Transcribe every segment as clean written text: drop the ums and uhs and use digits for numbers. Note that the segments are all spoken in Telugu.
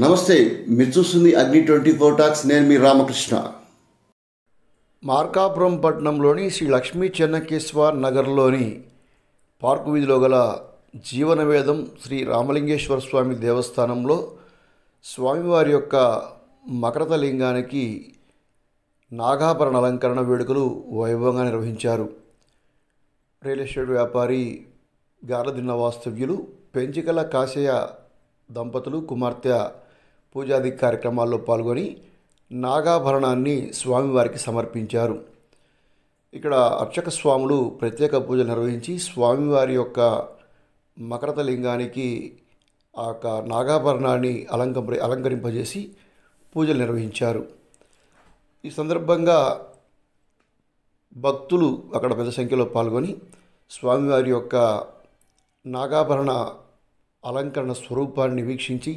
నమస్తే, మీరు చూస్తుంది అగ్ని 24 టాక్స్. నేను మీ రామకృష్ణ. మార్కాపురం పట్టణంలోని శ్రీ లక్ష్మీ చెన్నకేశ్వర్ నగర్లోని పార్కు వీధిలో గల జీవనవేదం శ్రీ రామలింగేశ్వర స్వామి దేవస్థానంలో స్వామివారి యొక్క మకరత లింగానికి నాగాభరణ అలంకరణ వేడుకలు వైభవంగా నిర్వహించారు. రియల్ ఎస్టేట్ వ్యాపారి గార్లదిన్న వాస్తవ్యులు పెంచికల కాశయ్య దంపతులు కుమార్తె పూజాది కార్యక్రమాల్లో పాల్గొని నాగాభరణాన్ని స్వామివారికి సమర్పించారు. ఇక్కడ అర్చక స్వాములు ప్రత్యేక పూజలు నిర్వహించి స్వామివారి యొక్క మకరత లింగానికి ఆ యొక్క నాగాభరణాన్ని అలంకరింపజేసి పూజలు నిర్వహించారు. ఈ సందర్భంగా భక్తులు అక్కడ పెద్ద సంఖ్యలో పాల్గొని స్వామివారి యొక్క నాగాభరణ అలంకరణ స్వరూపాన్ని వీక్షించి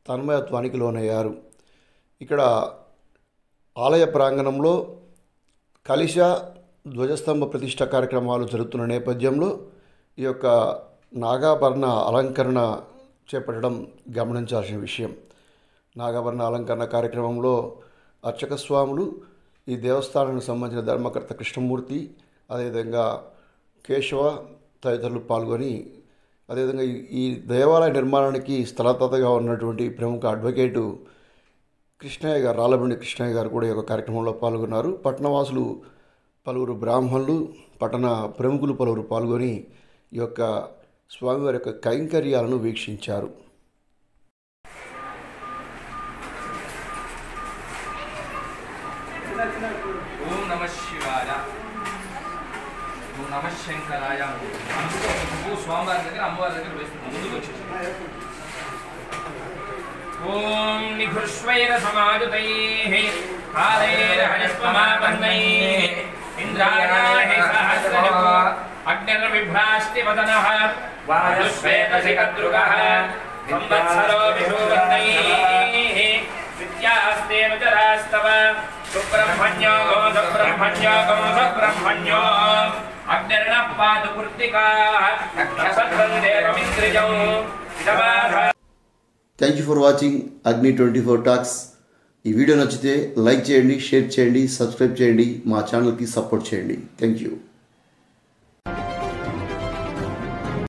తన్మయత్వానికి లోనయ్యారు. ఇక్కడ ఆలయ ప్రాంగణంలో కలిశ ధ్వజస్తంభ ప్రతిష్ఠ కార్యక్రమాలు జరుగుతున్న నేపథ్యంలో ఈ యొక్క నాగాభరణ అలంకరణ చేపట్టడం గమనించాల్సిన విషయం. నాగాభరణ అలంకరణ కార్యక్రమంలో అర్చక స్వాములు, ఈ దేవస్థానానికి సంబంధించిన ధర్మకర్త కృష్ణమూర్తి, అదేవిధంగా కేశవ తదితరులు పాల్గొని, అదేవిధంగా ఈ దేవాలయ నిర్మాణానికి స్థలదాతగా ఉన్నటువంటి ప్రముఖ అడ్వకేటు కృష్ణయ్య గారు, రాళ్ళబండి కృష్ణయ్య గారు కూడా ఈ యొక్క కార్యక్రమంలో పాల్గొన్నారు. పట్టణవాసులు పలువురు, బ్రాహ్మణులు, పట్టణ ప్రముఖులు పలువురు పాల్గొని ఈ యొక్క స్వామివారి యొక్క కైంకర్యాలను వీక్షించారు. ఓం నమః శివాయ, ఓం నమః శంకరాయ. స్వామివారి దగ్గర అమ్మవారి దగ్గర వేస్తున్నాం. ముందుకు వచ్చేసి ఓం నిఘృష్వైర సమాయుతైః కాలైర హయస్వమాపన్నైః ఇంద్రాయాః సహస్రజో అగ్నిర్విభ్రాష్టి వదనః వాయుశ్వేతశిఖద్రుగః సంవత్సరో విషువర్ణైః విద్యాస్తే వచరాస్తవ సుబ్రహ్మణ్యో సుబ్రహ్మణ్యో సుబ్రహ్మణ్యో అగ్నిర్నః పాతు కృత్తికాః రక్షసత్వం దేవమింద్రియౌ. థ్యాంక్ యూ ఫర్ వాచింగ్ అగ్ని 24 టాక్స్. ఈ వీడియో నచ్చితే లైక్ చేయండి, షేర్ చేయండి, సబ్స్క్రైబ్ చేయండి, మా ఛానల్కి సపోర్ట్ చేయండి. Thank you.